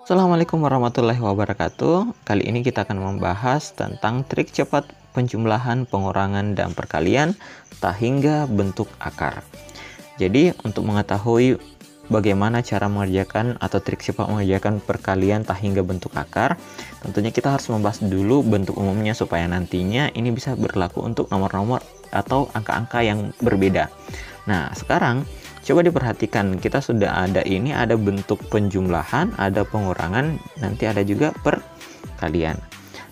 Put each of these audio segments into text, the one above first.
Assalamualaikum warahmatullahi wabarakatuh. Kali ini kita akan membahas tentang trik cepat penjumlahan, pengurangan, dan perkalian tak hingga bentuk akar. Jadi untuk mengetahui bagaimana cara mengerjakan atau trik cepat mengerjakan perkalian tak hingga bentuk akar, tentunya kita harus membahas dulu bentuk umumnya supaya nantinya ini bisa berlaku untuk nomor-nomor atau angka-angka yang berbeda. Nah, sekarang coba diperhatikan, kita sudah ada bentuk penjumlahan, ada pengurangan, nanti ada juga perkalian.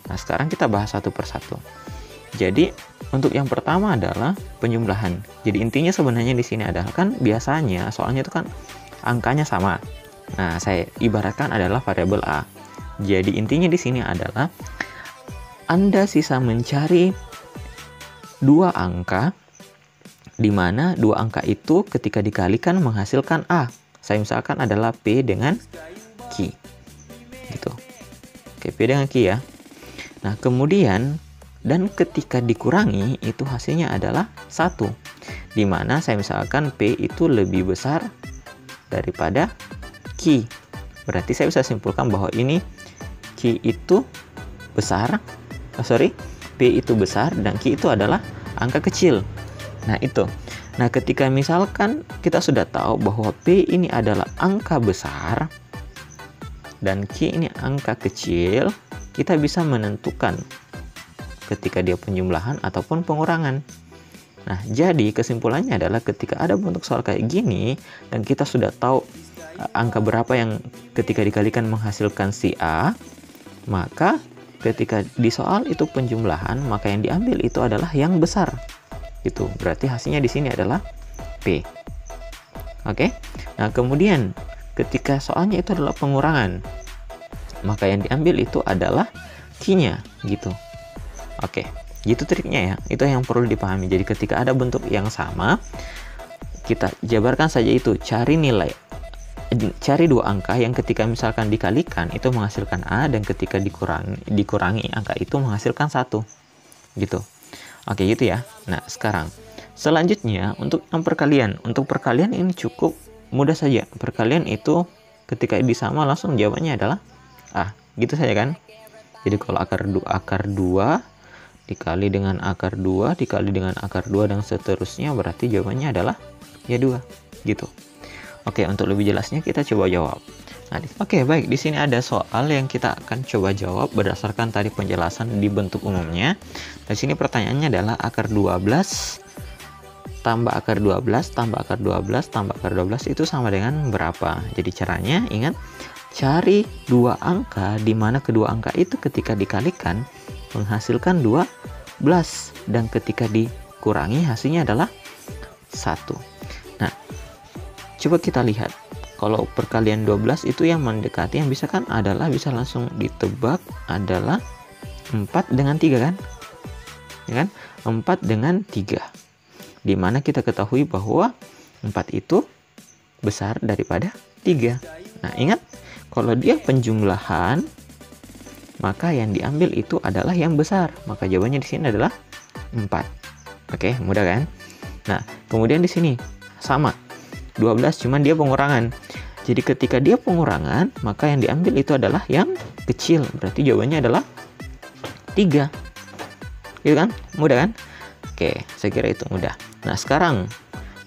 Nah, sekarang kita bahas satu persatu. Jadi, untuk yang pertama adalah penjumlahan. Jadi intinya sebenarnya di sini adalah kan biasanya soalnya itu kan angkanya sama. Nah, saya ibaratkan adalah variabel A. Jadi intinya di sini adalah Anda sisa mencari dua angka di mana dua angka itu ketika dikalikan menghasilkan A. Saya misalkan adalah P dengan Q. Gitu. Oke, P dengan Q ya. Nah, kemudian dan ketika dikurangi itu hasilnya adalah 1. Di mana saya misalkan P itu lebih besar daripada Q. Berarti saya bisa simpulkan bahwa ini Q itu besar. P itu besar dan Q itu adalah angka kecil. Nah, itu. Nah, ketika misalkan kita sudah tahu bahwa P ini adalah angka besar dan Q ini angka kecil, kita bisa menentukan ketika dia penjumlahan ataupun pengurangan. Nah, jadi kesimpulannya adalah ketika ada bentuk soal kayak gini dan kita sudah tahu angka berapa yang ketika dikalikan menghasilkan si A, maka ketika di soal itu penjumlahan, maka yang diambil itu adalah yang besar. Itu berarti hasilnya di sini adalah P. Oke. Nah, kemudian ketika soalnya itu adalah pengurangan, maka yang diambil itu adalah Q-nya gitu. Oke, gitu triknya ya. Itu yang perlu dipahami. Jadi ketika ada bentuk yang sama, kita jabarkan saja itu, cari dua angka yang ketika misalkan dikalikan itu menghasilkan A dan ketika dikurangi angka itu menghasilkan 1. Gitu. Oke, gitu ya. Nah, sekarang selanjutnya untuk yang perkalian. Untuk perkalian ini cukup mudah saja. Perkalian itu ketika disama langsung jawabannya adalah A. Gitu saja kan? Jadi kalau akar 2 dikali dengan akar 2 dikali dengan akar 2 dan seterusnya, berarti jawabannya adalah ya 2. Gitu. Oke, untuk lebih jelasnya kita coba jawab. Nah, oke, baik. Di sini ada soal yang kita akan coba jawab berdasarkan tadi penjelasan di bentuk umumnya. Di sini pertanyaannya adalah akar 12 tambah akar 12 tambah akar 12 tambah akar 12 itu sama dengan berapa? Jadi caranya ingat, cari dua angka di mana kedua angka itu ketika dikalikan menghasilkan 12 dan ketika dikurangi hasilnya adalah 1. Nah, coba kita lihat. Kalau perkalian 12 itu yang mendekati yang bisa kan adalah bisa langsung ditebak adalah 4 dengan 3 kan? Ya kan? 4 dengan 3. Dimana kita ketahui bahwa 4 itu besar daripada 3. Nah, ingat, kalau dia penjumlahan, maka yang diambil itu adalah yang besar. Maka jawabannya di sini adalah 4. Oke, mudah kan? Nah, kemudian di sini sama. 12 cuman dia pengurangan. Jadi ketika dia pengurangan, maka yang diambil itu adalah yang kecil. Berarti jawabannya adalah 3. Gitu kan? Mudah kan? Oke, saya kira itu mudah. Nah, sekarang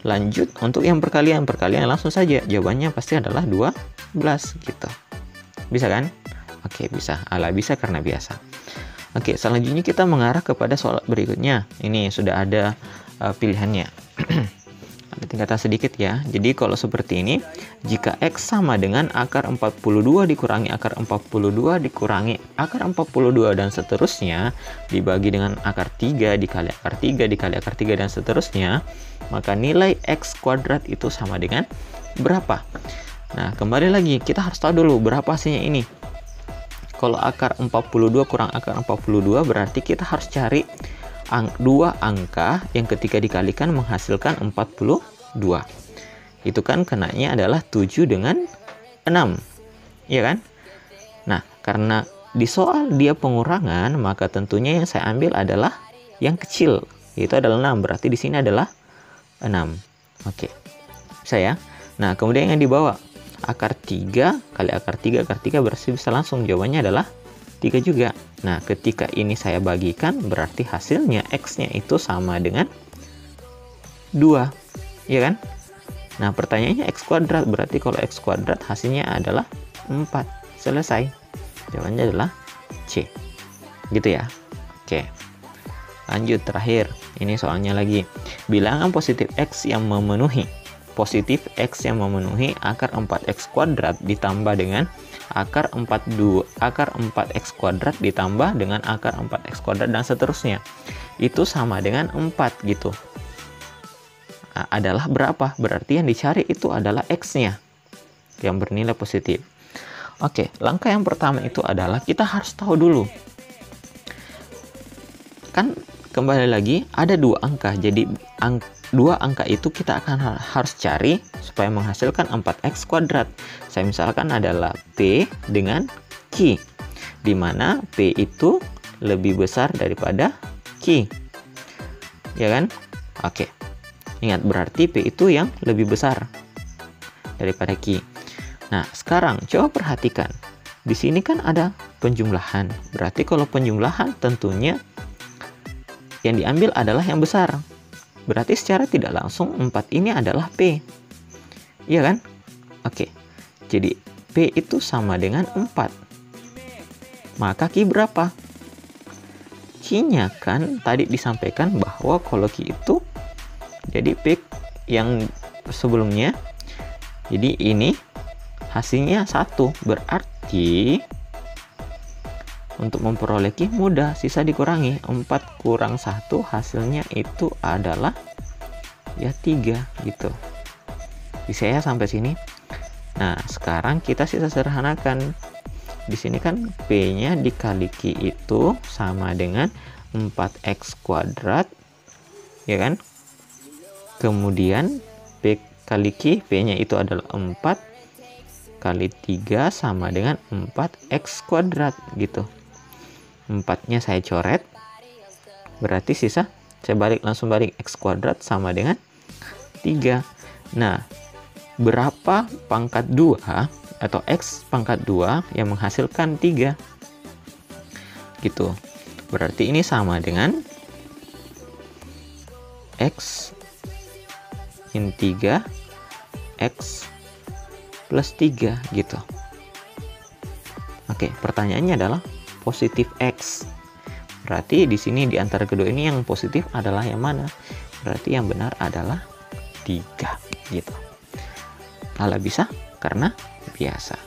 lanjut untuk yang perkalian. Perkalian langsung saja. Jawabannya pasti adalah 12 gitu. Bisa kan? Oke, bisa. Alah, bisa karena biasa. Oke, selanjutnya kita mengarah kepada soal berikutnya. Ini sudah ada pilihannya. Ada tingkatan sedikit ya. Jadi kalau seperti ini, jika X sama dengan akar 42 dikurangi akar 42 dikurangi akar 42 dan seterusnya dibagi dengan akar 3 dikali akar 3 dikali akar 3 dan seterusnya, maka nilai X kuadrat itu sama dengan berapa? Nah, kembali lagi kita harus tahu dulu berapa hasilnya ini. Kalau akar 42 kurang akar 42 berarti kita harus cari dua angka yang ketika dikalikan menghasilkan 42. Itu kan kenanya adalah 7 dengan 6. Iya kan? Nah, karena di soal dia pengurangan, maka tentunya yang saya ambil adalah yang kecil, yaitu adalah 6. Berarti di sini adalah 6. Oke. Bisa ya? Nah, kemudian yang di bawah, akar 3 kali akar 3 berarti bisa langsung jawabannya adalah 3 juga. Nah, ketika ini saya bagikan berarti hasilnya X-nya itu sama dengan 2, ya kan? Nah, pertanyaannya X kuadrat, berarti kalau X kuadrat hasilnya adalah 4. Selesai. Jawabannya adalah C. Gitu ya. Oke. Lanjut terakhir. Ini soalnya lagi. Bilangan positif X yang memenuhi akar 4X kuadrat ditambah dengan akar 4X kuadrat ditambah dengan akar 4X kuadrat dan seterusnya. Itu sama dengan 4 gitu. Nah, adalah berapa? Berarti yang dicari itu adalah X-nya yang bernilai positif. Oke, langkah yang pertama itu adalah kita harus tahu dulu. Kan kembali lagi ada 2 angka. Jadi 2 angka itu kita akan harus cari supaya menghasilkan 4X kuadrat. Saya misalkan adalah P dengan Q, di mana P itu lebih besar daripada Q, ya kan? Oke, ingat berarti P itu yang lebih besar daripada Q. Nah, sekarang coba perhatikan. Di sini kan ada penjumlahan. Berarti kalau penjumlahan tentunya yang diambil adalah yang besar. Berarti secara tidak langsung 4 ini adalah P. Iya kan? Oke. Jadi P itu sama dengan 4. Maka Q berapa? Q-nya kan tadi disampaikan bahwa kalau Q itu jadi P yang sebelumnya. Jadi ini hasilnya 1. Berarti untuk memperoleh Q mudah, sisa dikurangi. 4 kurang 1 hasilnya itu adalah ya 3 gitu. Bisa ya sampai sini? Nah, sekarang kita sisa sederhanakan. Di sini kan P-nya dikali Q itu sama dengan 4X kuadrat, ya kan? Kemudian P kali Q, P-nya itu adalah 4 kali 3 sama dengan 4X kuadrat gitu. 4-nya saya coret, berarti sisa saya langsung balik X kuadrat sama dengan 3. Nah, berapa pangkat 2 atau X pangkat 2 yang menghasilkan 3 gitu. Berarti ini sama dengan X min 3 X plus 3 gitu. Oke, pertanyaannya adalah positif X. Berarti di sini di antara kedua ini yang positif adalah yang mana? Berarti yang benar adalah 3 gitu. Kalau bisa karena biasa.